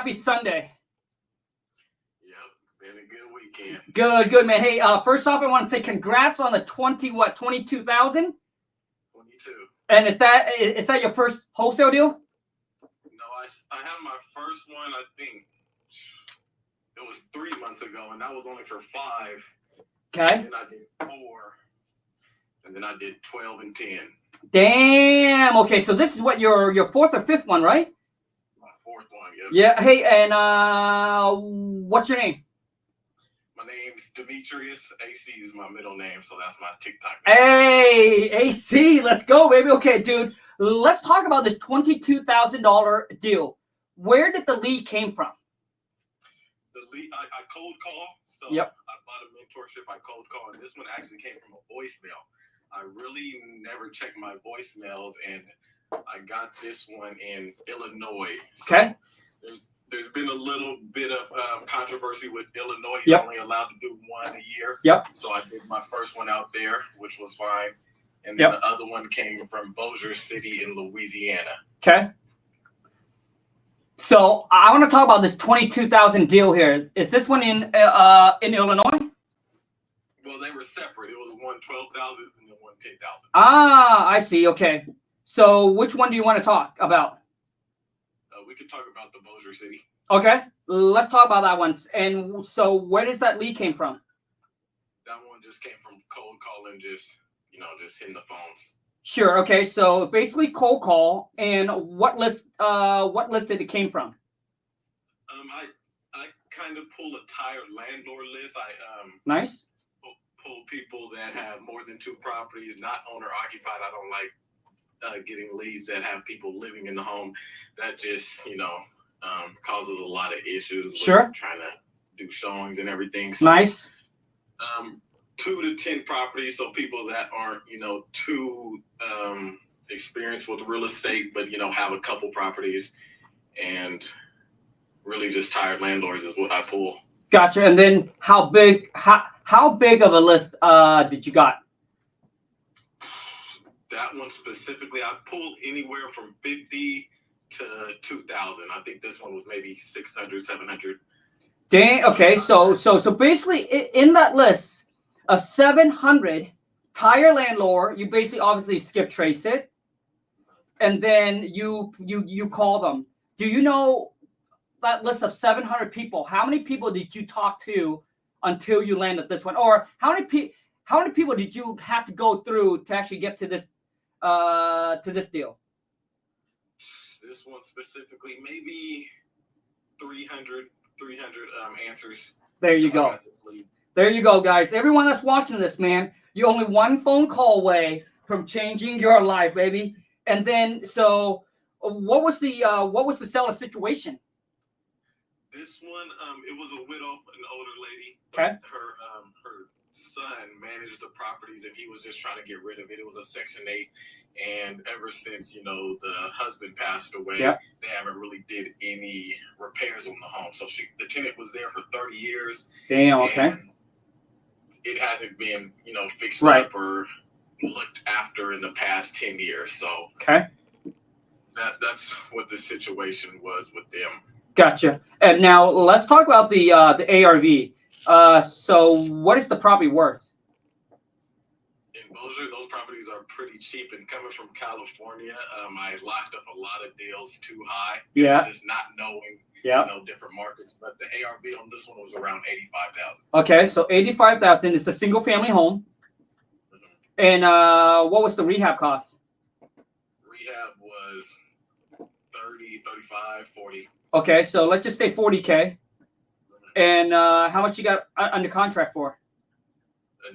happy Sunday. Yep, been a good weekend. Good, man. Hey, first off, I want to say congrats on the 22,000? 22. And is that your first wholesale deal? No, I had my first one, I think it was 3 months ago, and that was only for 5. Okay. And then I did 4, and then I did 12 and 10. Damn. Okay, so this is what your 4th or 5th one, right? My 4th one, yep. Yeah. Hey, and what's your name? My name's Demetrius. AC is my middle name, so that's my TikTok name. Hey, AC, let's go, baby. Okay, dude, let's talk about this $22,000 deal. Where did the lead came from? The lead, I cold call. So yep. I bought a mentorship. I cold call, and this one actually came from a voicemail. I really never checked my voicemails, and I got this one in Illinois. So okay. There's been a little bit of controversy with Illinois. Yep. You're only allowed to do 1 a year. Yep. So I did my first one out there, which was fine. And then yep. the other one came from Bossier City in Louisiana. Okay. So I want to talk about this 22,000 deal here. Is this one in Illinois? Well, they were separate. It was one 12,000 and then one 10,000. Ah, I see. Okay. So which one do you want to talk about? We could talk about the Bossier City. Okay, let's talk about that one. And so where does that lead came from? That one just came from cold calling, just hitting the phones. Sure. Okay. So basically cold call. And what list did it came from? I kind of pull a tired landlord list. Nice. Pull people that have more than 2 properties, not owner occupied. I don't like getting leads that have people living in the home. That just causes a lot of issues. Sure. With trying to do showings and everything. So, nice. 2 to 10 properties, so people that aren't too experienced with real estate, but have a couple properties, and really just tired landlords is what I pull. Gotcha. And then how big of a list did you got? That one specifically, I pulled anywhere from 50 to 2,000. I think this one was maybe 600, 700. Dang. Okay. So basically, in that list of 700 tire landlord, you basically obviously skip trace it, and then you call them. Do you know that list of 700 people? How many people did you talk to until you landed this one, or how many people did you have to go through to actually get to this deal? This one specifically, maybe 300 answers. There you go. There you go, guys. Everyone that's watching this, man, you're only one phone call away from changing your life, baby. And then, so what was the seller situation? This one, it was a widow, an older lady. Okay. Her son managed the properties, and he was just trying to get rid of it. It was a Section 8, and ever since the husband passed away, yeah. They haven't really did any repairs on the home. So the tenant was there for 30 years. Damn. Okay. It hasn't been fixed right. up or looked after in the past 10 years. So okay. That's what the situation was with them. Gotcha. And now let's talk about the ARV. So what is the property worth? In Bossier, those properties are pretty cheap. And coming from California, I locked up a lot of deals too high. Yeah. Just not knowing, different markets. But the ARV on this one was around 85,000. Okay, so 85,000 is a single family home. Mm-hmm. And what was the rehab cost? Rehab was 30, 35, 40. Okay, so let's just say 40K. And how much you got under contract for?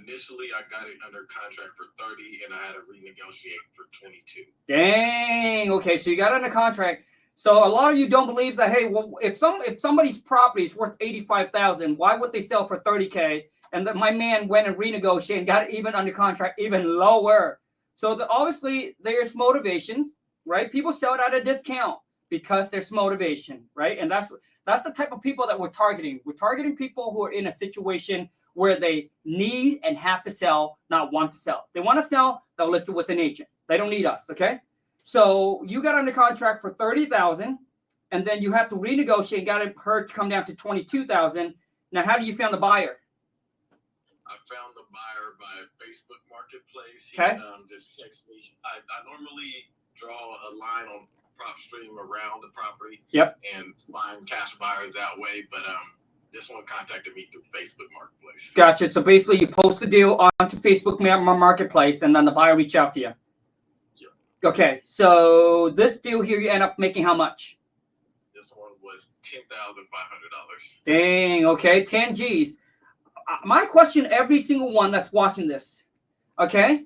Initially, I got it under contract for 30, and I had to renegotiate for 22. Dang. Okay, so you got under contract. So a lot of you don't believe that. Hey, well, if somebody's property is worth 85,000, why would they sell for 30K? And that my man went and renegotiated and got it even under contract, even lower. So obviously there's motivations, right? People sell it at a discount because there's motivation, right? And that's the type of people that we're targeting. We're targeting people who are in a situation where they need and have to sell, not want to sell. They want to sell, they'll list it with an agent. They don't need us, okay? So you got under contract for 30,000, and then you have to renegotiate and got her to come down to 22,000. Now, how do you find the buyer? I found the buyer by Facebook Marketplace. Okay. He just texted me. I normally draw a line on PropStream around the property. Yep. And find cash buyers that way, but this one contacted me through Facebook Marketplace. Gotcha. So basically, you post the deal onto Facebook Marketplace, and then the buyer reach out to you. Yep. Okay. So this deal here, you end up making how much? This one was $10,500. Dang. Okay. 10 G's. My question, every single one that's watching this, okay?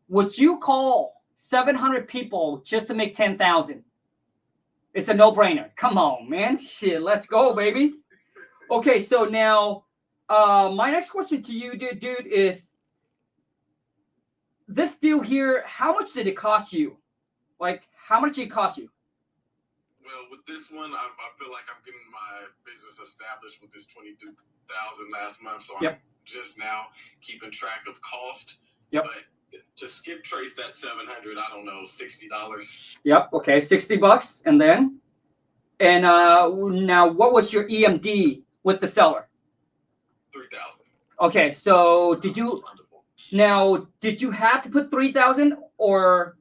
Would you call 700 people just to make 10,000? It's a no-brainer. Come on, man. Shit, let's go, baby. Okay, so now my next question to you, dude, is this deal here, how much did it cost you? Like, how much did it cost you? Well, with this one, I feel like I'm getting my business established with this $22,000 last month, so Yep. I'm just now keeping track of cost. Yep. But to skip trace that 700, I don't know, $60. Yep. Okay, $60, and then, and now what was your EMD with the seller? $3,000. Okay, so did you have to put 3,000 or?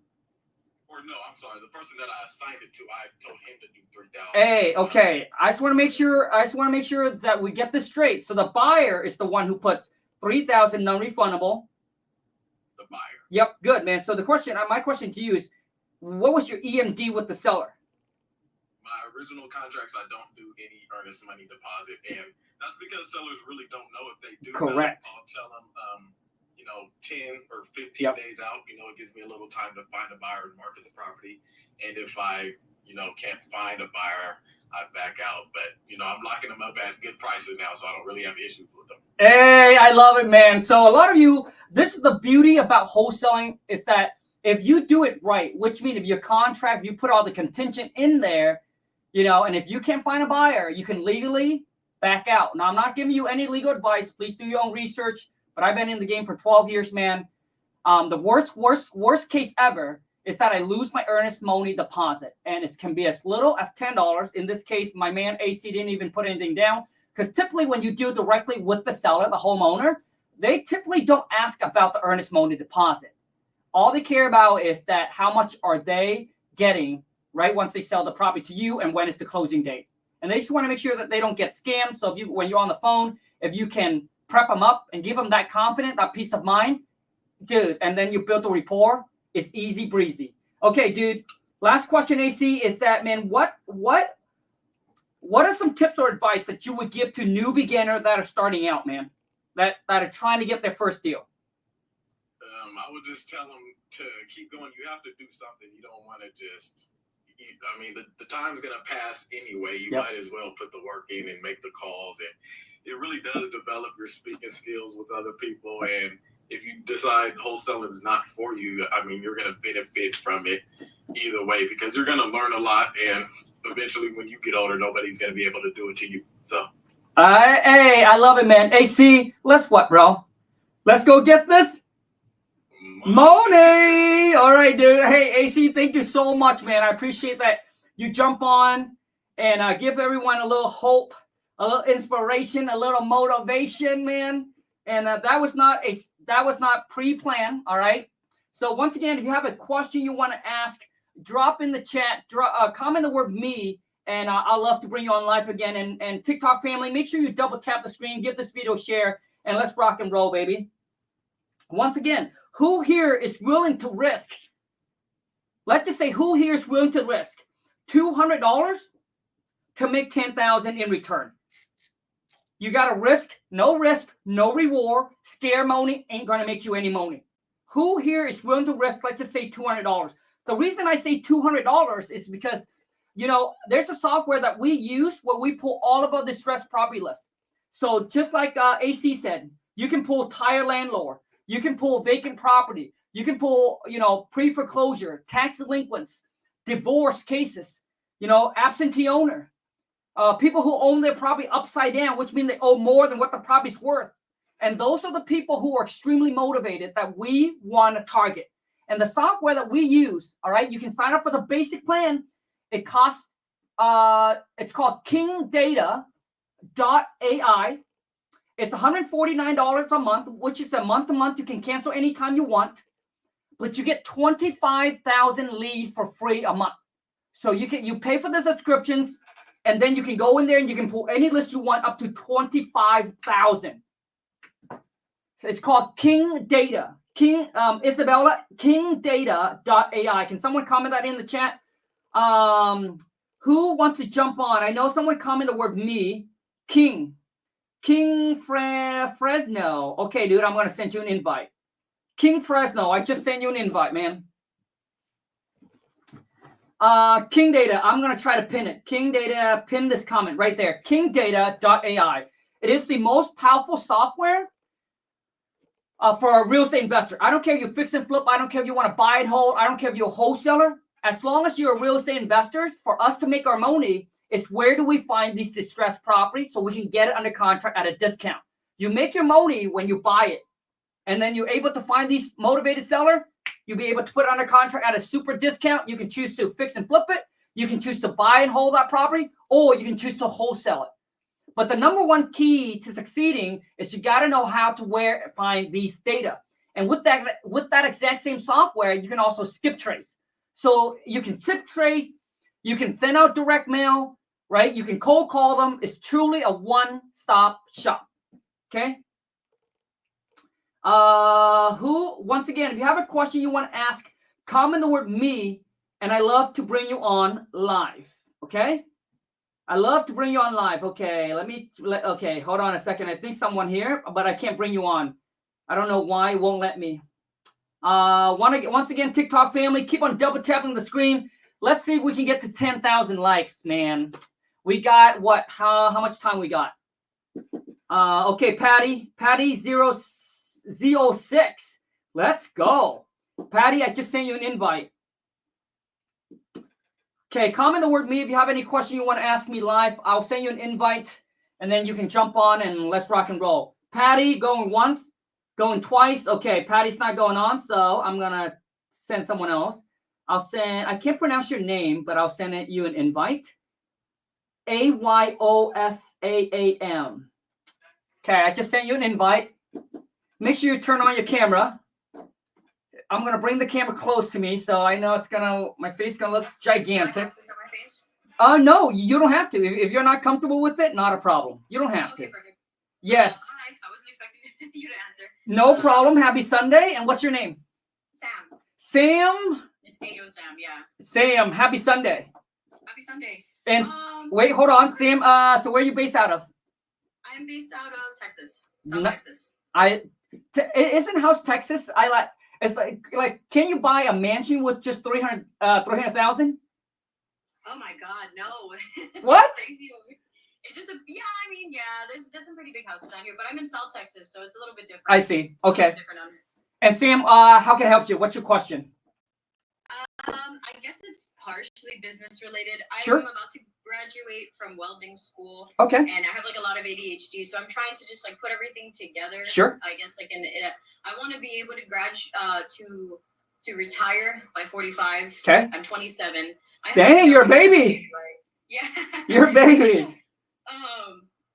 Or no, I'm sorry. The person that I assigned it to, I told him to do 3,000. Hey, okay. I just want to make sure that we get this straight. So the buyer is the one who puts 3,000 non-refundable. The buyer. Yep, good, man. So my question to you is, what was your EMD with the seller? My original contracts, I don't do any earnest money deposit, and that's because sellers really don't know if they do. Correct. I'll tell them, 10 or 15 Yep. days out. It gives me a little time to find a buyer and market the property. And if I, can't find a buyer, I back out. But I'm locking them up at good prices now, so I don't really have issues with them. Hey, I love it, man. So a lot of you, this is the beauty about wholesaling, is that if you do it right, which means if your contract, you put all the contingent in there, and if you can't find a buyer, you can legally back out. Now, I'm not giving you any legal advice. Please do your own research. But I've been in the game for 12 years, man. The worst case ever is that I lose my earnest money deposit. And it can be as little as $10. In this case, my man AC didn't even put anything down. Because typically when you deal directly with the seller, the homeowner, they typically don't ask about the earnest money deposit. All they care about is that how much are they getting, right, once they sell the property to you and when is the closing date. And they just want to make sure that they don't get scammed. So when you're on the phone, if you can prep them up and give them that confidence, that peace of mind, dude, and then you build the rapport, it's easy breezy. Okay, dude, last question, AC, is that, man, what are some tips or advice that you would give to new beginners that are starting out, man, that are trying to get their first deal? I would just tell them to keep going. You have to do something. You don't want to just, the time's going to pass anyway. You Yep. might as well put the work in and make the calls. And it really does develop your speaking skills with other people. And if you decide wholesaling is not for you, you're going to benefit from it either way, because you're going to learn a lot. And eventually when you get older, nobody's going to be able to do it to you. So. Hey, I love it, man. AC, let's what, bro? Let's go get this money. All right, dude. Hey, AC, thank you so much, man. I appreciate that you jump on and give everyone a little hope, a little inspiration, a little motivation, man. And that was not pre-planned. All right. So once again, if you have a question you want to ask, drop in the chat, comment the word me, and I'll love to bring you on live again. And TikTok family, make sure you double tap the screen, give this video a share, and let's rock and roll, baby. Once again, who here is willing to risk? Let's just say who here is willing to risk $200 to make $10,000 in return? You got to risk, no reward. Scare money ain't going to make you any money. Who here is willing to risk, let's just say $200? The reason I say $200 is because, there's a software that we use where we pull all of our distressed property lists. So just like AC said, you can pull tire landlord. You can pull vacant property. You can pull, pre-foreclosure, tax delinquents, divorce cases, absentee owner, people who own their property upside down, which means they owe more than what the property's worth. And those are the people who are extremely motivated that we want to target. And the software that we use, all right, you can sign up for the basic plan. It costs It's called kingdata.ai. It's $149 a month, which is a month-to-month. You can cancel anytime you want, but you get 25,000 leads for free a month. So you pay for the subscriptions, and then you can go in there and you can pull any list you want up to 25,000. It's called King Data. Isabella, kingdata.ai. Can someone comment that in the chat? Who wants to jump on? I know someone commented the word me. King Fresno. Okay, dude, I'm going to send you an invite. King Fresno, I just sent you an invite, man. King Data, I'm going to try to pin it. King Data, pin this comment right there. Kingdata.ai. It is the most powerful software for a real estate investor. I don't care if you fix and flip. I don't care if you want to buy and hold. I don't care if you're a wholesaler. As long as you're a real estate investors, for us to make our money, it's where do we find these distressed properties so we can get it under contract at a discount. You make your money when you buy it. And then you're able to find these motivated seller. You'll be able to put it under contract at a super discount. You can choose to fix and flip it. You can choose to buy and hold that property, or you can choose to wholesale it. But the number one key to succeeding is you got to know how to find these data. And with that exact same software, you can also skip trace. So you can skip trace, you can send out direct mail, right? You can cold call them. It's truly a one-stop shop. Okay. Once again, if you have a question you want to ask, comment the word me, and I love to bring you on live. Okay. I love to bring you on live. Okay, okay, hold on a second. I think someone here, but I can't bring you on. I don't know why it won't let me. Once again, TikTok family, keep on double tapping the screen. Let's see if we can get to 10,000 likes, man. We got what? How much time we got? Okay, Patty 006. Let's go. Patty, I just sent you an invite. Okay, comment the word me if you have any question you want to ask me live. I'll send you an invite, and then you can jump on and let's rock and roll. Patty, going once, going twice. Okay, Patty's not going on, so I'm going to send someone else. I can't pronounce your name, but I'll send you an invite. AYOSAAM. Okay, I just sent you an invite. Make sure you turn on your camera. I'm going to bring the camera close to me, so I know my face is going to look gigantic. Do I have to show my face? No, you don't have to. If you're not comfortable with it, not a problem. You don't have to. Perfect. Yes. Hi, I wasn't expecting you to answer. No problem. Happy Sunday. And what's your name? Sam. Sam? It's AO Sam, yeah. Sam, happy Sunday. Happy Sunday. And wait, hold on, Sam. So where are you based out of? I'm based out of Texas, South Texas. Isn't House Texas? It's like, can you buy a mansion with just 300,000? Oh my God, no. What? Crazy. It just, there's some pretty big houses down here, but I'm in South Texas, so it's a little bit different. I see. Okay. Different. And Sam, how can I help you? What's your question? I guess it's partially business related. Sure. I'm about to graduate from welding school. Okay. And I have a lot of ADHD, so I'm trying to just put everything together. Sure. I guess I want to be able to to retire by 45. Okay. I'm 27. Dang, you're a baby. Yeah. You're a baby.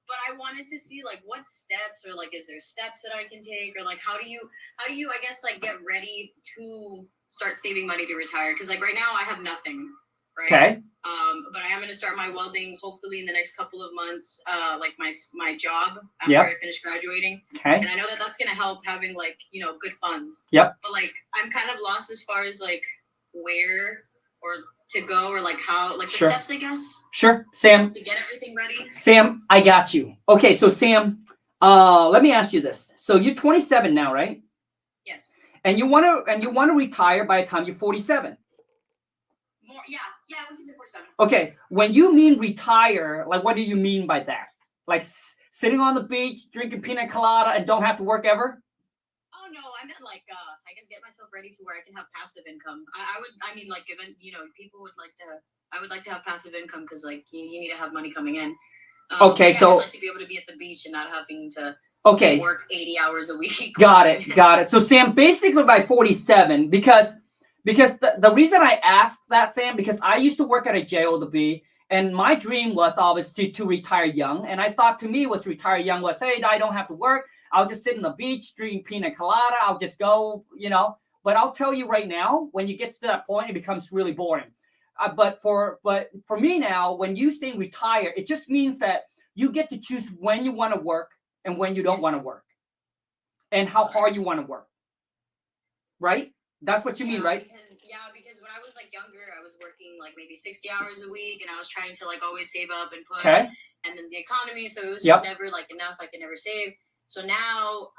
But I wanted to see what steps, or is there steps that I can take, or how do you I guess get ready to start saving money to retire? Because right now I have nothing, right? Okay. But I am going to start my welding hopefully in the next couple of months, my job after Yep. I finish graduating. Okay. And I know that that's going to help having good funds. Yep. But I'm kind of lost as far as where or to go, or how the Sure. steps, I guess. Sure, Sam. To get everything ready. Sam, I got you. Okay, so Sam, let me ask you this. So you're 27 now, right? Yes. And you want to retire by the time you're 47. More, yeah, we can say 47. Okay, when you mean retire, what do you mean by that? Sitting on the beach, drinking pina colada, and don't have to work ever? Oh no, I meant I guess get myself ready to where I can have passive income. Given people would I would like to have passive income because you need to have money coming in. Okay, so I'd like to be able to be at the beach and not having to work 80 hours a week. Got it. So Sam, basically by 47, because the reason I asked that, Sam, because I used to work at a JOB, And my dream was always to retire young. And I thought to me was retire young was, hey, I don't have to work. I'll just sit on the beach, drink pina colada. I'll just go, But I'll tell you right now, when you get to that point, it becomes really boring. But for me now, when you say retire, it just means that you get to choose when you want to work and when you don't want to work, and how hard you want to work. Right? That's what you mean, right? Because when I was like younger, I was working like maybe 60 hours a week, and I was trying to like always save up and push. Okay. And then the economy, so it was just never like enough. I could never save. So now,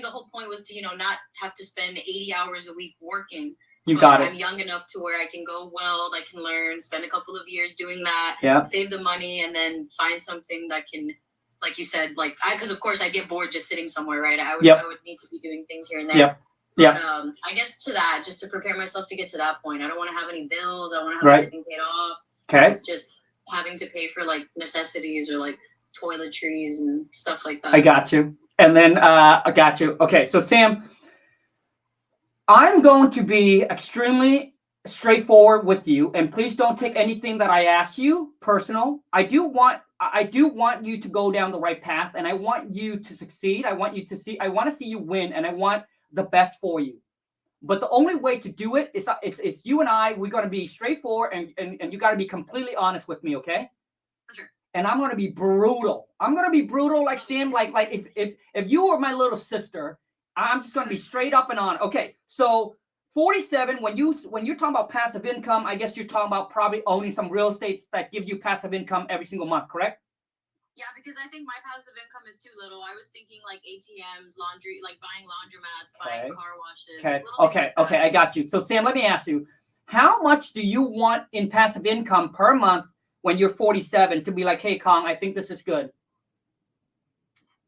the whole point was to not have to spend 80 hours a week working. You got it. I'm young enough to where I can go weld, I can learn, spend a couple of years doing that, save the money, and then find something that can, like you said, because of course I get bored just sitting somewhere, right? I would need to be doing things here and there. Yeah. But, I guess just to prepare myself to get to that point. I don't want to have any bills. I want to have everything paid off. Okay. It's just having to pay for like necessities or like toiletries and stuff like that. I got you. And then I got you. Okay, so Sam, I'm going to be extremely straightforward with you, and please don't take anything that I ask you personal. I do want you to go down the right path, and I want you to succeed. I want to see you win, and I want the best for you. But the only way to do it is it's you and I. We're going to be straightforward, and you got to be completely honest with me, okay? Sure. And I'm going to be brutal. I'm going to be brutal, like Sam. Like if you were my little sister, I'm just going to be straight up and on. Okay, so 47. When you're talking about passive income, I guess you're talking about probably owning some real estate that gives you passive income every single month, correct? Yeah, because I think my passive income is too little. I was thinking like ATMs, laundry, like buying laundromats, buying car washes. Okay, I got you. So Sam, let me ask you, how much do you want in passive income per month when you're 47 to be like, hey, Khang, I think this is good?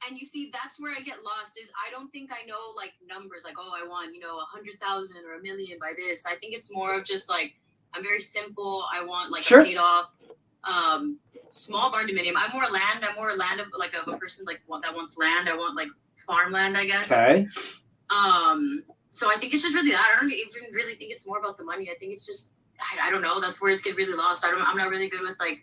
And you see, that's where I get lost is I don't think I know like numbers like, oh, I want, 100,000 or $1 million by this. I think it's more of just like, I'm very simple. I want like a paid off, small barn dominium. I'm more land of like of a person like that wants land. I want like farmland, I guess. Okay. So I think it's just really that. I don't even really think it's more about the money. I think it's just, I don't know. That's where it's get really lost. I'm not really good with like,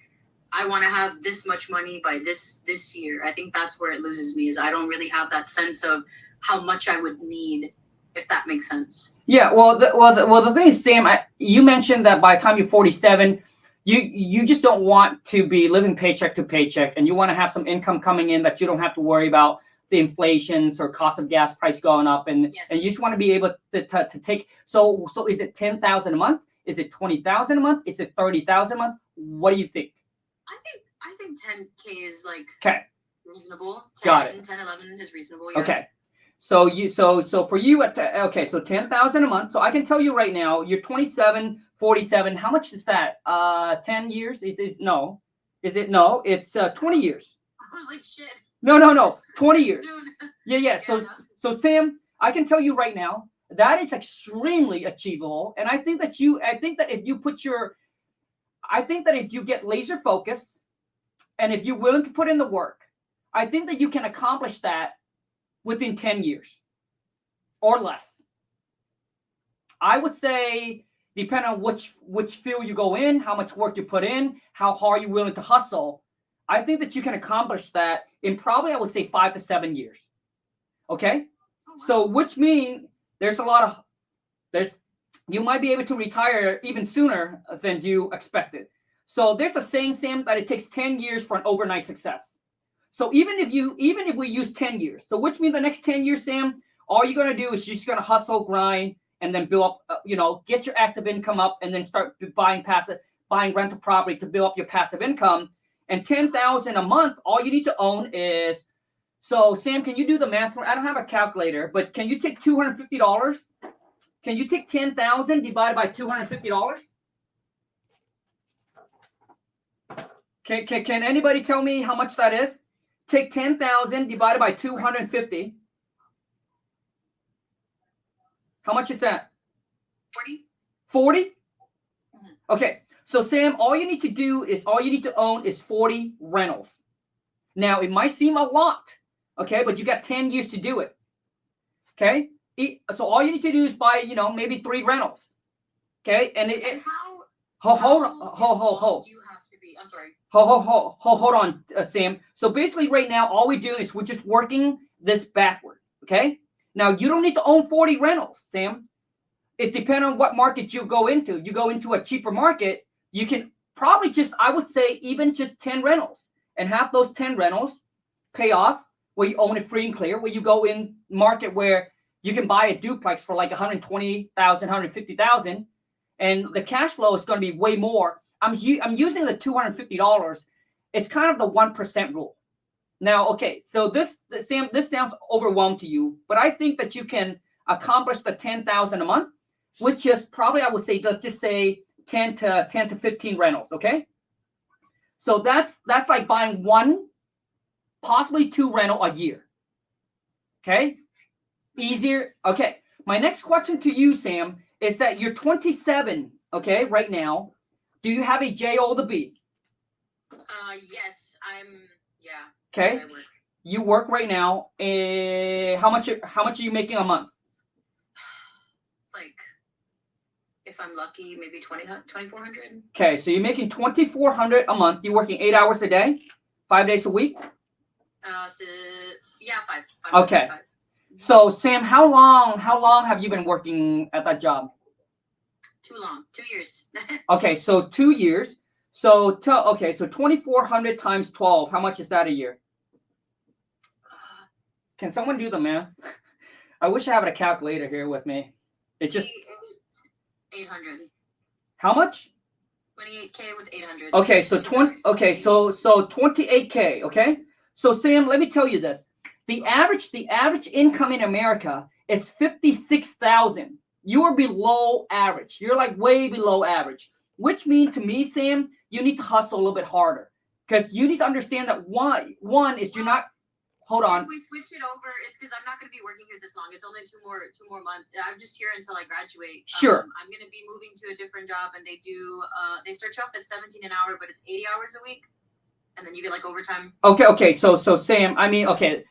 I want to have this much money by this year. I think that's where it loses me is I don't really have that sense of how much I would need, if that makes sense. Yeah. Well, the thing is, Sam, you mentioned that by the time you're 47, you just don't want to be living paycheck to paycheck, and you want to have some income coming in that you don't have to worry about the inflations or cost of gas price going up, and you just want to be able to take. So is it 10,000 a month? Is it 20,000 a month? Is it 30,000 a month? What do you think? I think 10K is like reasonable. 10, 11 is reasonable. Yeah. Okay. So for you so 10,000 a month. So I can tell you right now, you're 27, 47. How much is that? 10 years? No. It's 20 years. I was like, shit. No. 20 years. Soon. Yeah. So Sam, I can tell you right now, that is extremely achievable. And I think that if you get laser focused, and if you're willing to put in the work, I think that you can accomplish that within 10 years or less. I would say, depending on which field you go in, how much work you put in, how hard you're willing to hustle, I think that you can accomplish that in probably, I would say, 5 to 7 years. Okay? Oh, wow. So which means you might be able to retire even sooner than you expected. So there's a saying, Sam, that it takes 10 years for an overnight success. So even if we use 10 years, so which means the next 10 years, Sam, all you're going to do is you're just going to hustle, grind, and then build up, get your active income up, and then start buying rental property to build up your passive income. And 10,000 a month, all you need to own is, so Sam, can you do the math? I don't have a calculator, but can you take $250? Can you take 10,000 divided by $250? Can anybody tell me how much that is? Take 10,000 divided by 250. How much is that? 40. 40? Mm-hmm. Okay. So Sam, all you need to own is 40 rentals. Now, it might seem a lot, okay, but you got 10 years to do it. Okay? So all you need to do is buy, maybe 3 rentals. Okay? And how hold. Do you have to be? I'm sorry. Hold on, Sam. So basically right now, all we do is we're just working this backward, okay? Now, you don't need to own 40 rentals, Sam. It depends on what market you go into. You go into a cheaper market, you can probably just, I would say, even just 10 rentals. And half those 10 rentals pay off where you own it free and clear, where you go in market where you can buy a duplex for like 120,000, 150,000, and the cash flow is going to be way more. I'm using the $250. It's kind of the 1% rule. Now, okay, so Sam, this sounds overwhelmed to you, but I think that you can accomplish the 10,000 a month, which is probably, I would say, let's just say 10 to 15 rentals. Okay, so that's like buying one, possibly two rental a year. Okay, easier. Okay, my next question to you, Sam, is that you're 27. Okay, right now, do you have a J O to B? Yes, yeah. Okay, I work. You work right now. How much are you making a month? Like, if I'm lucky, maybe 2,400. Okay, so you're making 2,400 a month. You're working 8 hours a day, 5 days a week. So yeah, five. Okay. 5. So Sam, how long have you been working at that job? Too long. 2 years. Okay, so 2 years. So 2,400 times 12. How much is that a year? Can someone do the math? I wish I had a calculator here with me. It's just 800. How much? 28K with 800. Okay, so 28K. Okay, so Sam, let me tell you this: the average income in America is 56,000. You are below average. You're like way below average, which means to me, Sam, you need to hustle a little bit harder because you need to understand that one is you're not. Hold on. If we switch it over, it's because I'm not going to be working here this long. It's only two more months. I'm just here until I graduate. Sure. I'm going to be moving to a different job, and they start you off at 17 an hour, but it's 80 hours a week, and then you get like overtime. Okay. So Sam, I mean, okay.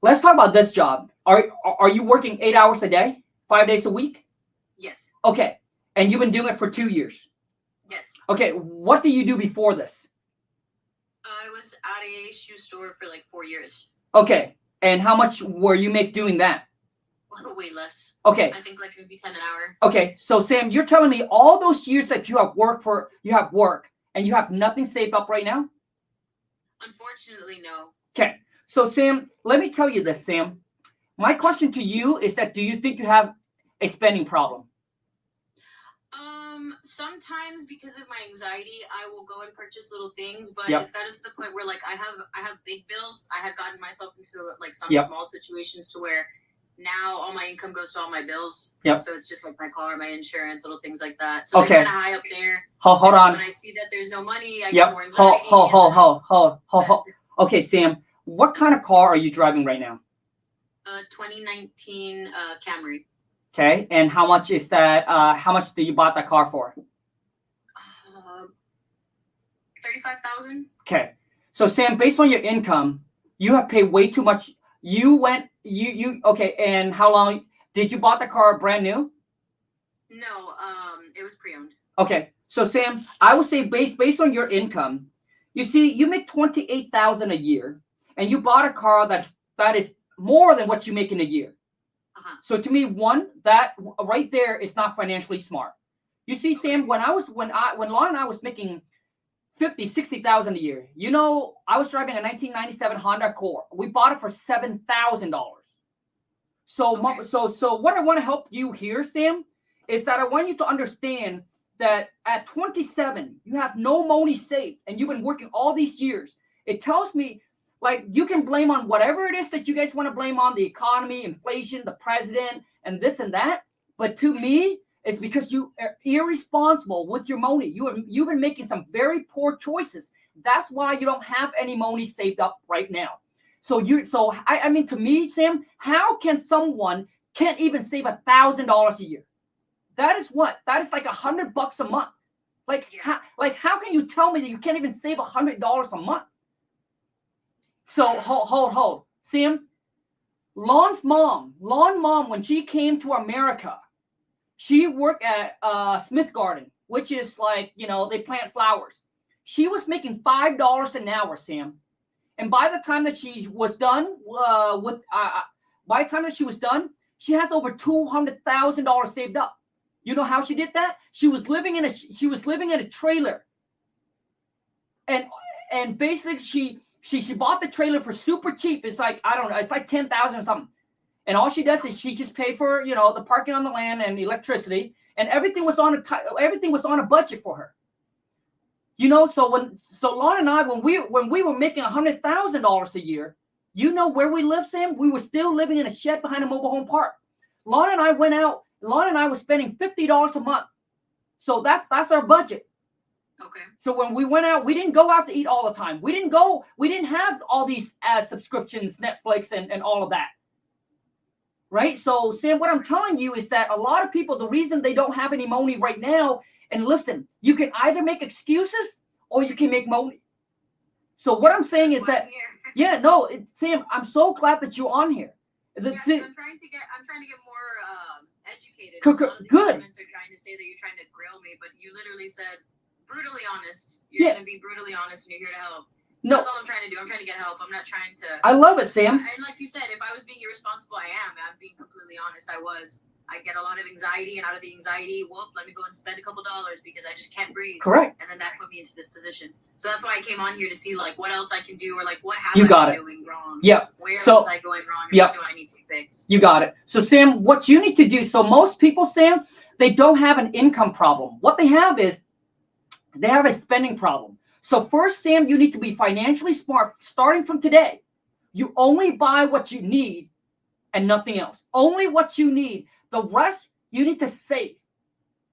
Let's talk about this job. Are you working 8 hours a day, 5 days a week? Yes. Okay, and you've been doing it for 2 years. Yes. Okay, what did you do before this? I was at a shoe store for like 4 years. Okay, and how much were you doing that? Way less. Okay. I think like maybe 10 an hour. Okay, so Sam, you're telling me all those years that you have work and you have nothing saved up right now? Unfortunately, no. Okay, so Sam, let me tell you this, Sam. My question to you is that do you think you have a spending problem? Sometimes because of my anxiety, I will go and purchase little things, but it's gotten to the point where like I have big bills. I had gotten myself into like some small situations to where now all my income goes to all my bills. Yep. So it's just like my car, my insurance, little things like that. So they're kind of high up there. Hold on. When I see that there's no money, I get more anxiety. Hold. Okay, Sam, what kind of car are you driving right now? 2019 Camry. Okay, and how much is that? How much do you bought that car for? 35,000. Okay, so Sam, based on your income, you have paid way too much. Okay, and how long did you bought the car brand new? No, it was pre-owned. Okay, so Sam, I would say based on your income, you see, you make 28,000 a year, and you bought a car that is more than what you make in a year. So to me, that right there is not financially smart. You see, Sam, when Lauren and I was making 50, 60,000 a year, I was driving a 1997 Honda Accord. We bought it for $7,000. So what I want to help you here, Sam, is that I want you to understand that at 27, you have no money saved, and you've been working all these years. It tells me, like, you can blame on whatever it is that you guys want to blame on, the economy, inflation, the president, and this and that. But to me, it's because you are irresponsible with your money. You've been making some very poor choices. That's why you don't have any money saved up right now. I mean, to me, Sam, how can someone can't even save $1,000 a year? That is like $100 a month. How can you tell me that you can't even save $100 a month? So hold, Sam. Lon's mom, when she came to America, she worked at Smith Garden, which is like, they plant flowers. she was making $5 an hour, Sam. And by the time that she was done she has over $200,000 saved up. You know how she did that? She was living in a trailer. And basically she bought the trailer for super cheap. It's like, I don't know, it's like $10,000 or something. And all she does is she just pay for, the parking on the land and electricity, and everything was on a budget for her. So Lon and I, when we were making $100,000 a year, where we lived, Sam? We were still living in a shed behind a mobile home park. Lon and I went out. Lon and I was spending $50 a month. So that's our budget. Okay. So when we went out, we didn't go out to eat all the time. We didn't have all these ad subscriptions, Netflix and all of that. Right? So Sam, what I'm telling you is that a lot of people, the reason they don't have any money right now, and listen, you can either make excuses or you can make money. So what I'm saying is that, Sam, I'm so glad that you're on here. I'm trying to get more educated. Good. Comments are trying to say that you're trying to grill me, but you literally said brutally honest. You're going to be brutally honest, and you're here to help. So that's all I'm trying to do. I'm trying to get help. I'm not trying to. I love it, Sam. And like you said, if I was being irresponsible, I'm being completely honest. I get a lot of anxiety, and out of the anxiety, let me go and spend a couple dollars because I just can't breathe. Correct. And then that put me into this position. So that's why I came on here to see what else I can do, or what have I been doing wrong? Yeah. Where was I going wrong? And what do I need to fix? You got it. So Sam, what you need to do. So most people, Sam, they don't have an income problem. What they have is they have a spending problem. So first, Sam, you need to be financially smart. Starting from today, you only buy what you need and nothing else. Only what you need. The rest, you need to save.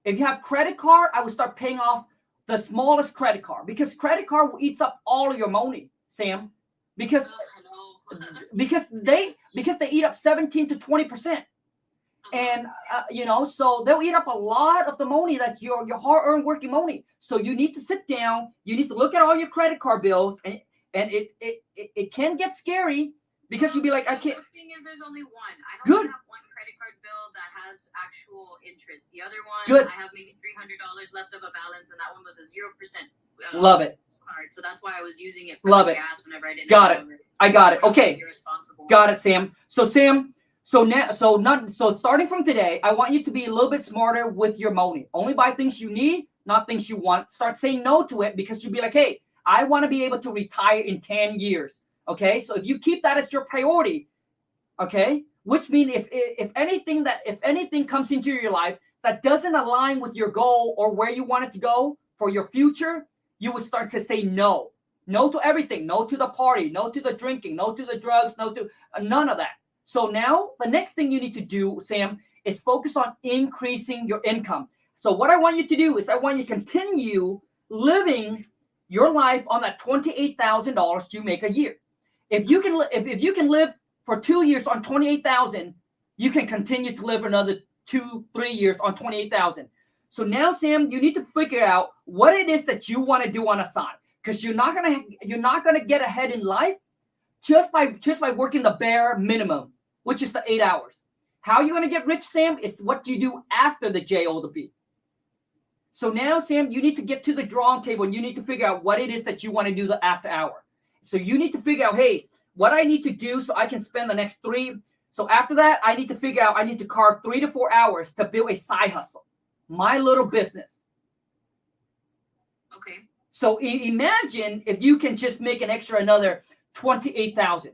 If you have credit card, I would start paying off the smallest credit card, because credit card eats up all of your money, Sam. Because they eat up 17 to 20%. And so they'll eat up a lot of the money that's your hard-earned working money. So you need to sit down, you need to look at all your credit card bills, and it can get scary, because you'll be like, I can't. The thing is, there's only one. I Good. only have one credit card bill that has actual interest. The other one, Good. I have maybe $300 left of a balance, and that one was a 0%. Love it. Card. So that's why I was using it for gas whenever I didn't. Got it. I got it. Okay. Irresponsible. Got it, Sam. So Sam. So starting from today, I want you to be a little bit smarter with your money. Only buy things you need, not things you want. Start saying no to it, because you'll be like, hey, I want to be able to retire in 10 years. Okay. So if you keep that as your priority, okay, which means if anything comes into your life that doesn't align with your goal or where you want it to go for your future, you will start to say no. No to everything. No to the party. No to the drinking. No to the drugs. No to none of that. So now the next thing you need to do, Sam, is focus on increasing your income. So what I want you to do is I want you to continue living your life on that $28,000 you make a year. If you can live for 2 years on $28,000, you can continue to live another 2-3 years on $28,000. So now, Sam, you need to figure out what it is that you want to do on the side, because you're not gonna get ahead in life just by working the bare minimum, which is the 8 hours. How you're going to get rich, Sam, is what you do after the job. So now, Sam, you need to get to the drawing table, and you need to figure out what it is that you want to do the after hour. So you need to figure out, hey, what I need to do so I can spend the next 3. So after that, I need to figure out, I need to carve 3 to 4 hours to build a side hustle, my little business. Okay. So imagine if you can just make an extra another 28,000.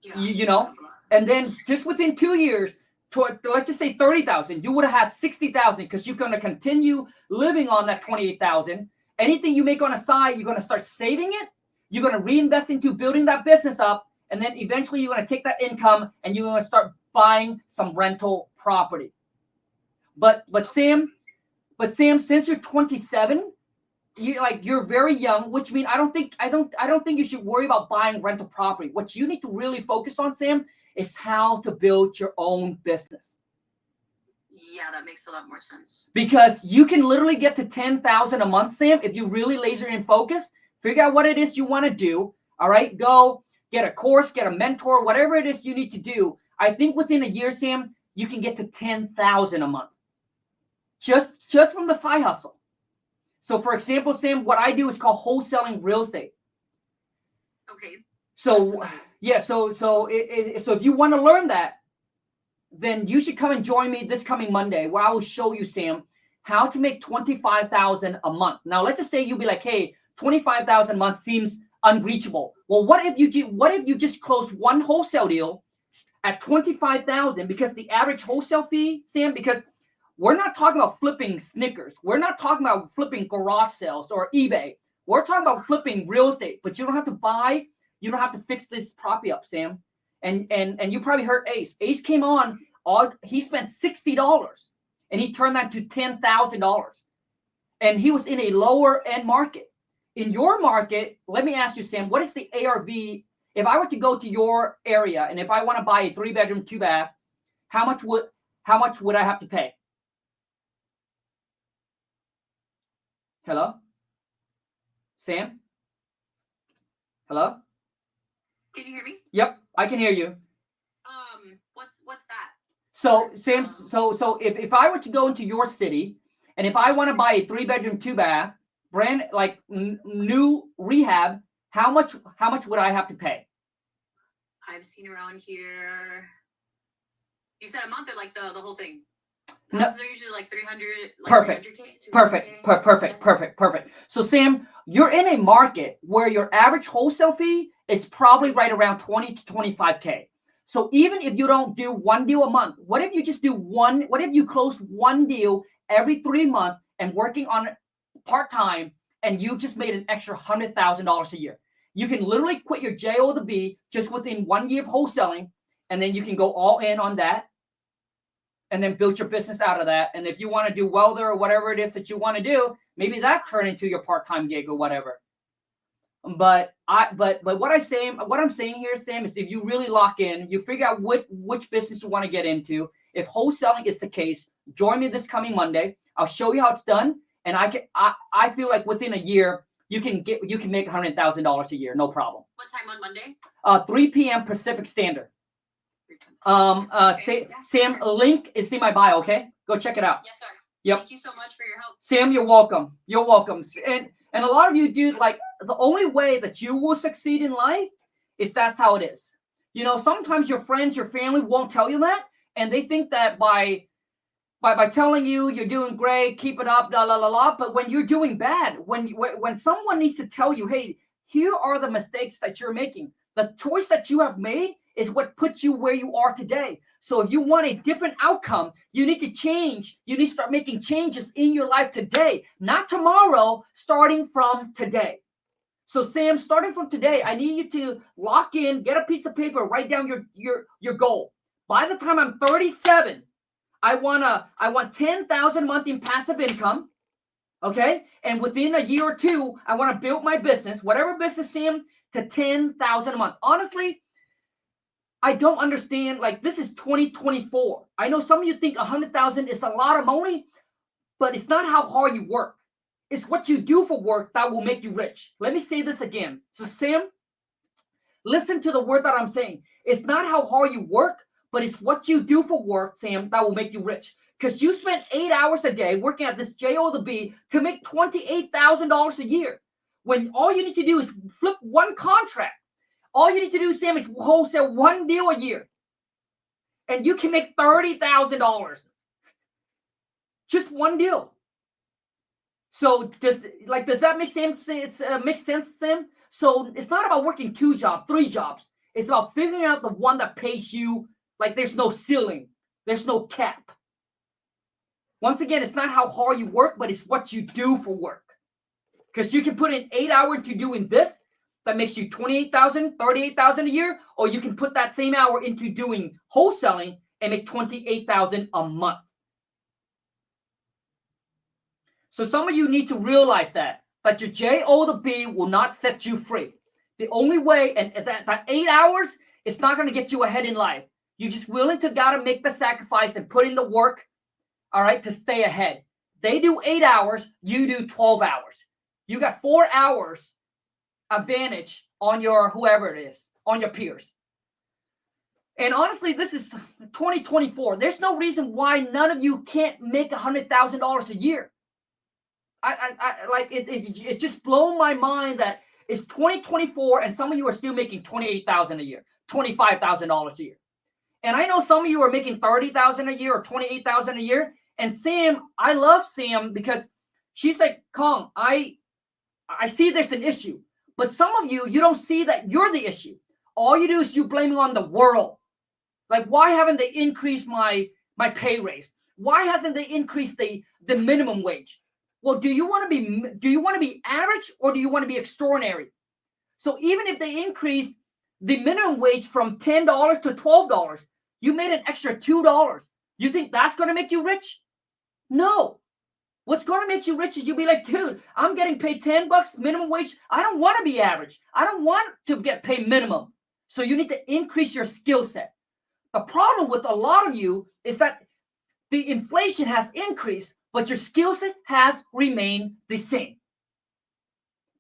Yeah. And then just within 2 years, let's just say 30,000, you would have had 60,000, because you're going to continue living on that 28,000. Anything you make on the side, you're going to start saving it. You're going to reinvest into building that business up, and then eventually you're going to take that income and you're going to start buying some rental property. But Sam, since you're 27. You're very young, which means I don't think you should worry about buying rental property. What you need to really focus on, Sam, is how to build your own business. Yeah, that makes a lot more sense. Because you can literally get to 10,000 a month, Sam, if you really laser in focus. Figure out what it is you want to do. All right, go get a course, get a mentor, whatever it is you need to do. I think within a year, Sam, you can get to 10,000 a month, just from the side hustle. So for example, Sam, what I do is called wholesaling real estate. Okay. So yeah, so if you want to learn that, then you should come and join me this coming Monday, where I will show you, Sam, how to make $25,000 a month. Now, let's just say you'll be like, hey, $25,000 a month seems unreachable. Well, what if you just close one wholesale deal at $25,000? Because the average wholesale fee, Sam, because we're not talking about flipping Snickers. We're not talking about flipping garage sales or eBay. We're talking about flipping real estate, but you don't have to buy. You don't have to fix this property up, Sam. And you probably heard Ace. Ace came on. He spent $60, and he turned that to $10,000. And he was in a lower end market. In your market, let me ask you, Sam, what is the ARV? If I were to go to your area and if I want to buy a 3-bedroom, 2-bath, how much would I have to pay? Hello? Sam? Hello? Can you hear me? Yep, I can hear you. What's that? So Sam, so if I were to go into your city and if I want to buy a 3-bedroom, 2-bath, brand like new rehab, how much would I have to pay? I've seen around here. You said a month or like the whole thing? No. Houses are usually like 300. Like Perfect. 300K, Perfect. So Sam, you're in a market where your average wholesale fee is probably right around 20 to 25K. So even if you don't do one deal a month, what if you just do one? What if you close one deal every 3 months and working on it part-time, and you just made an extra $100,000 a year? You can literally quit your JO to B just within 1 year of wholesaling, and then you can go all in on that and then build your business out of that. And if you want to do welder or whatever it is that you want to do, maybe that turn into your part-time gig or whatever. But what I'm saying here, Sam, is if you really lock in, you figure out which business you want to get into. If wholesaling is the case, join me this coming Monday. I'll show you how it's done, and I feel like within a year you can make $100,000 a year, no problem. What time on Monday? 3 p.m. Pacific Standard. Okay. Sam, a link is in my bio. Okay, go check it out. Yes, sir. Yep. Thank you so much for your help. Sam, you're welcome. You're welcome. And a lot of you dudes, like, the only way that you will succeed in life is that's how it is. You know, sometimes your friends, your family won't tell you that, and they think that by telling you you're doing great, keep it up, la la la la. But when you're doing bad, when someone needs to tell you, hey, here are the mistakes that you're making. The choice that you have made is what puts you where you are today. So if you want a different outcome, you need to change. You need to start making changes in your life today, not tomorrow, starting from today. So Sam, starting from today, I need you to lock in, get a piece of paper, write down your goal. By the time I'm 37, I want 10,000 a month in passive income. Okay? And within a year or two, I want to build my business, whatever business, Sam, to 10,000 a month. Honestly, I don't understand. Like, this is 2024. I know some of you think 100,000 is a lot of money, but it's not how hard you work. It's what you do for work that will make you rich. Let me say this again. So Sam, listen to the word that I'm saying. It's not how hard you work, but it's what you do for work, Sam, that will make you rich. Because you spent 8 hours a day working at this JO to B to make $28,000 a year. When all you need to do is flip one contract. All you need to do, Sam, is wholesale one deal a year. And you can make $30,000. Just one deal. So does that make sense? Makes sense, Sam? So it's not about working 2 jobs, 3 jobs. It's about figuring out the one that pays you like there's no ceiling. There's no cap. Once again, it's not how hard you work, but it's what you do for work. Because you can put in 8 hours into doing this, that makes you $28,000, $38,000 a year, or you can put that same hour into doing wholesaling and make $28,000 a month. So some of you need to realize that your JO to B will not set you free. The only way, and that 8 hours, it's not going to get you ahead in life. You're just willing to gotta make the sacrifice and put in the work, all right, to stay ahead. They do 8 hours, you do 12 hours. You got 4 hours advantage on your whoever it is, on your peers. And honestly, this is 2024. There's no reason why none of you can't make $100,000 a year. It just blown my mind that it's 2024 and some of you are still making $28,000 a year, $25,000 a year. And I know some of you are making $30,000 a year or $28,000 a year. And Sam, I love Sam because she's like, Khang, I see there's an issue. But some of you, you don't see that you're the issue. All you do is you blame it on the world. Like, why haven't they increased my pay raise? Why hasn't they increased the minimum wage? Well, do you want to be average or do you want to be extraordinary? So even if they increase the minimum wage from $10 to $12, you made an extra $2. You think that's going to make you rich? No. What's going to make you rich is you'll be like, dude, I'm getting paid $10 minimum wage. I don't want to be average. I don't want to get paid minimum. So you need to increase your skill set. The problem with a lot of you is that the inflation has increased, but your skill set has remained the same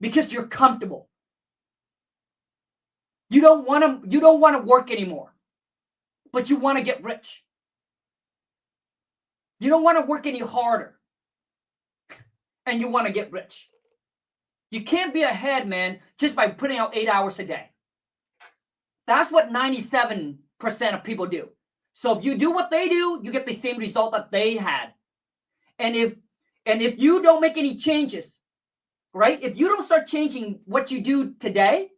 because you're comfortable. You don't want to work anymore, but you want to get rich. You don't want to work any harder, and you want to get rich. You can't be ahead, man, just by putting out 8 hours a day. That's what 97% of people do. So if you do what they do, you get the same result that they had. And if you don't make any changes, right? If you don't start changing what you do today,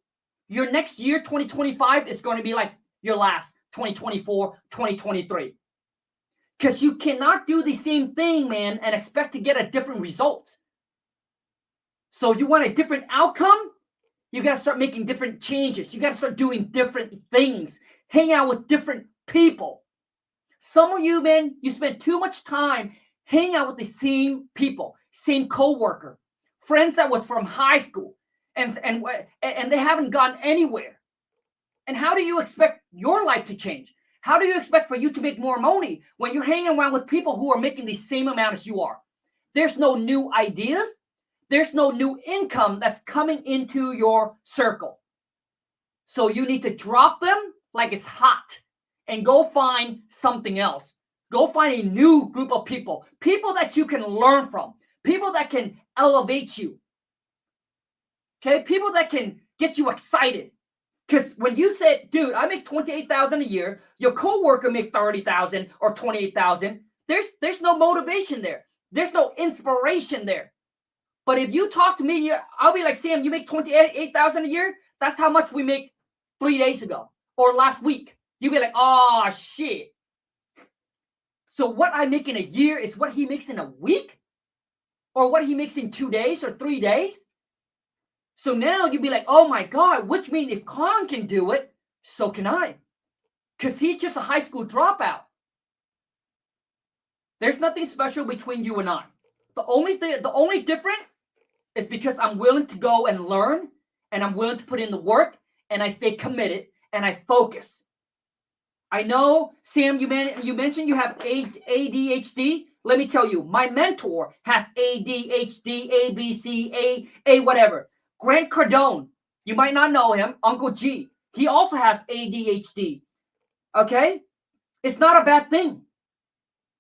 your next year, 2025, is going to be like your last 2024, 2023. Because you cannot do the same thing, man, and expect to get a different result. So if you want a different outcome, you got to start making different changes. You got to start doing different things. Hang out with different people. Some of you, man, you spend too much time hanging out with the same people, same coworker, friends that was from high school, and they haven't gone anywhere. And how do you expect your life to change? How do you expect for you to make more money when you're hanging around with people who are making the same amount as you are? There's no new ideas. There's no new income that's coming into your circle. So you need to drop them like it's hot and go find something else. Go find a new group of people, people that you can learn from, people that can elevate you. Okay, people that can get you excited. Because when you said, dude, I make $28,000 a year, your coworker make $30,000 or $28,000, there's no motivation there. There's no inspiration there. But if you talk to me, I'll be like, Sam, you make $28,000 a year? That's how much we make 3 days ago or last week. You'll be like, oh, shit. So what I make in a year is what he makes in a week? Or what he makes in 2 days or 3 days? So now you'd be like, oh my God, which means if Khang can do it, so can I. Because he's just a high school dropout. There's nothing special between you and I. The only difference is because I'm willing to go and learn, and I'm willing to put in the work, and I stay committed, and I focus. I know, Sam, you mentioned you have ADHD. Let me tell you, my mentor has ADHD, ABC, A whatever. Grant Cardone, you might not know him, Uncle G. He also has ADHD. Okay? It's not a bad thing.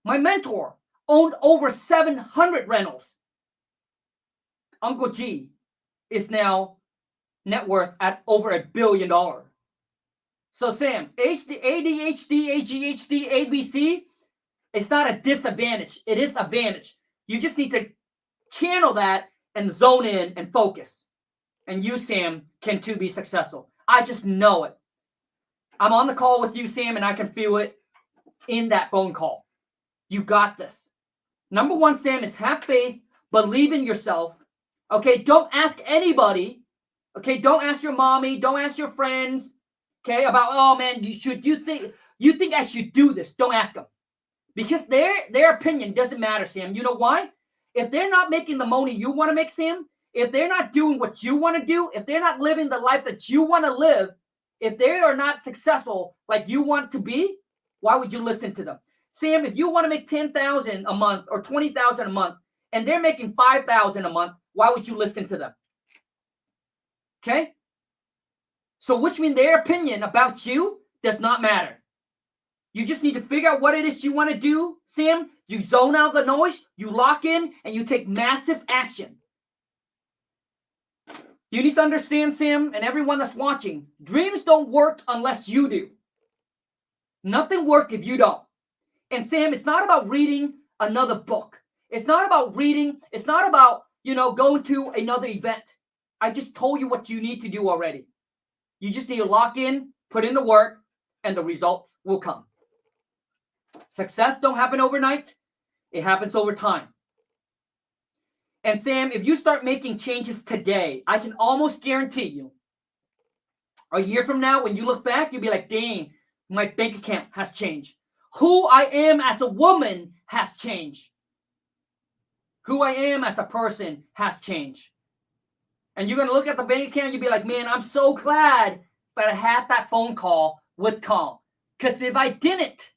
My mentor owned over 700 rentals. Uncle G is now net worth at over $1 billion. So Sam, ADHD, AGHD, ABC, it's not a disadvantage. It is advantage. You just need to channel that and zone in and focus. And you, Sam, can too be successful. I just know it. I'm on the call with you, Sam, and I can feel it in that phone call. You got this. Number one, Sam, is have faith, believe in yourself. Okay, don't ask anybody. Okay, don't ask your mommy, don't ask your friends. Okay, about, oh man, you think I should do this? Don't ask them. Because their opinion doesn't matter, Sam. You know why? If they're not making the money you want to make, Sam, if they're not doing what you want to do, if they're not living the life that you want to live, if they are not successful like you want to be, why would you listen to them? Sam, if you want to make $10,000 a month or $20,000 a month, and they're making $5,000 a month, why would you listen to them? Okay? So which means their opinion about you does not matter. You just need to figure out what it is you want to do, Sam. You zone out the noise, you lock in, and you take massive action. You need to understand, Sam, and everyone that's watching, dreams don't work unless you do. Nothing works if you don't. And Sam, it's not about reading another book. It's not about reading. It's not about, going to another event. I just told you what you need to do already. You just need to lock in, put in the work, and the results will come. Success don't happen overnight. It happens over time. And Sam, if you start making changes today, I can almost guarantee you, a year from now, when you look back, you'll be like, dang, my bank account has changed. Who I am as a woman has changed. Who I am as a person has changed. And you're going to look at the bank account and you'll be like, man, I'm so glad that I had that phone call with Khang. Because if I didn't,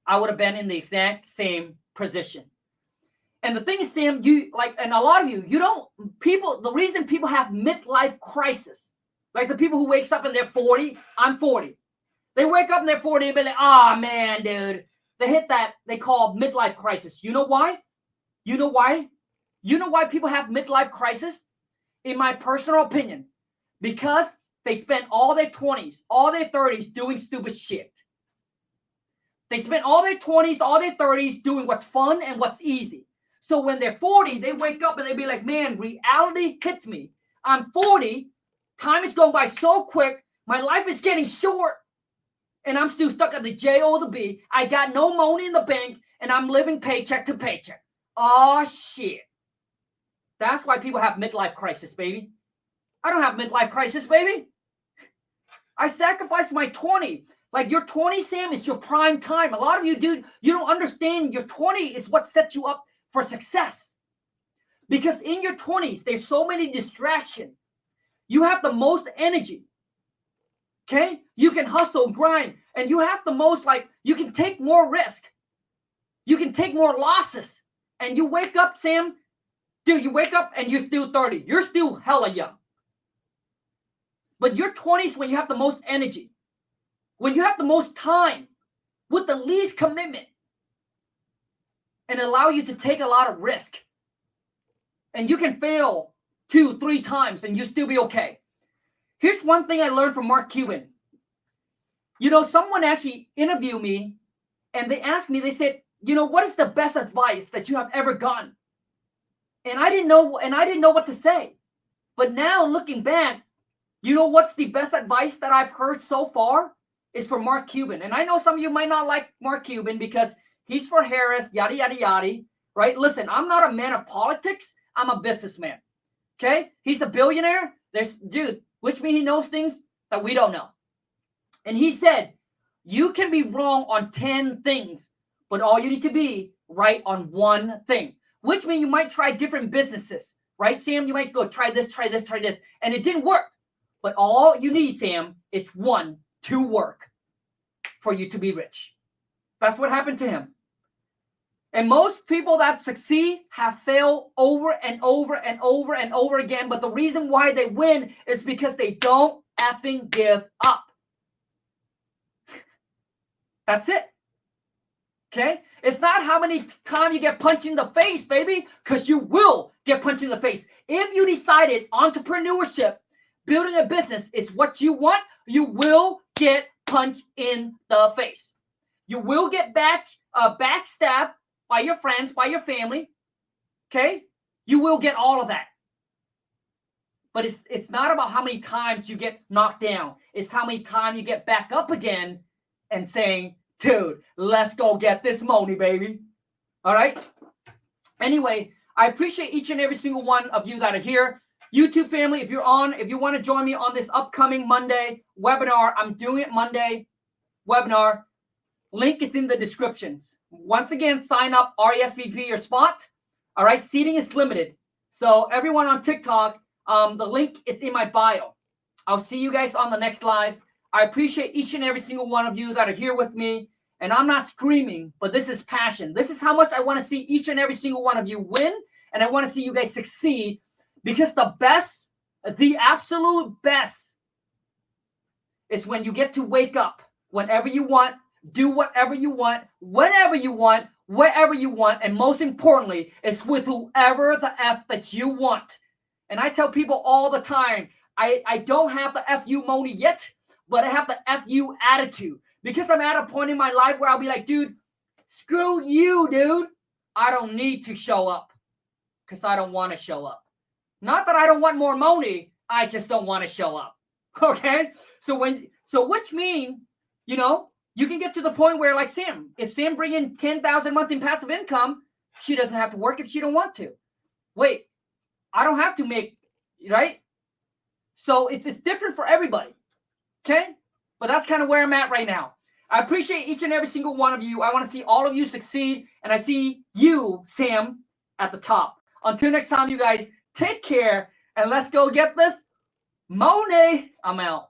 I would have been in the exact same position. And the thing is, Sam, and a lot of you, the reason people have midlife crisis, like the people who wakes up and they're 40, I'm 40. They wake up and they're 40 and be like, man, dude. They hit that they call midlife crisis. You know why? You know why? You know why people have midlife crisis? In my personal opinion, because they spent all their 20s, all their 30s doing stupid shit. They spent all their 20s, all their 30s doing what's fun and what's easy. So when they're 40, they wake up and they be like, man, reality hits me. I'm 40. Time is going by so quick. My life is getting short. And I'm still stuck at the J or the B. I got no money in the bank. And I'm living paycheck to paycheck. Oh, shit. That's why people have midlife crisis, baby. I don't have midlife crisis, baby. I sacrificed my 20. Like your 20, Sam, is your prime time. A lot of you, dude, you don't understand your 20 is what sets you up for success. Because in your 20s, there's so many distractions. You have the most energy. Okay? You can hustle, grind, and you have the most, you can take more risk. You can take more losses. And you wake up, Sam, dude, you wake up and you're still 30. You're still hella young. But your 20s when you have the most energy. When you have the most time with the least commitment and allow you to take a lot of risk. And you can fail 2-3 times and you still be okay. Here's one thing I learned from Mark Cuban. Someone actually interviewed me and they asked me, they said, what is the best advice that you have ever gotten? And I didn't know what to say. But now looking back, what's the best advice that I've heard so far? Is for Mark Cuban. And I know some of you might not like Mark Cuban because he's for Harris, yada, yada, yada, right? Listen, I'm not a man of politics. I'm a businessman, okay? He's a billionaire. Which means he knows things that we don't know. And he said, you can be wrong on 10 things, but all you need to be right on one thing, which means you might try different businesses, right, Sam? You might go try this, and it didn't work. But all you need, Sam, is to work for you to be rich. That's what happened to him. And most people that succeed have failed over and over and over and over again. But the reason why they win is because they don't effing give up. That's it. Okay? It's not how many times you get punched in the face, baby, because you will get punched in the face. If you decided entrepreneurship, building a business is what you want, you will get punched in the face. You will get backstabbed by your friends, by your family. Okay? You will get all of that. But it's not about how many times you get knocked down. It's how many times you get back up again and saying, dude, let's go get this money, baby. All right? Anyway, I appreciate each and every single one of you that are here. YouTube family, if you want to join me on this upcoming Monday webinar, I'm doing it Monday webinar. Link is in the descriptions. Once again, sign up, RSVP your spot. All right, seating is limited. So everyone on TikTok, the link is in my bio. I'll see you guys on the next live. I appreciate each and every single one of you that are here with me. And I'm not screaming, but this is passion. This is how much I want to see each and every single one of you win. And I want to see you guys succeed. Because the best, the absolute best, is when you get to wake up whenever you want, do whatever you want, whenever you want, wherever you want, and most importantly, it's with whoever the F that you want. And I tell people all the time, I don't have the FU money yet, but I have the FU attitude. Because I'm at a point in my life where I'll be like, dude, screw you, dude. I don't need to show up because I don't want to show up. Not that I don't want more money, I just don't want to show up. Okay? So which means, you know, you can get to the point where, like Sam, if Sam bring in 10,000 a month in passive income, she doesn't have to work if she don't want to. Wait, I don't have to make, right? So it's different for everybody. Okay? But that's kind of where I'm at right now. I appreciate each and every single one of you. I want to see all of you succeed. And I see you, Sam, at the top. Until next time, you guys, take care. And let's go get this money. I'm out.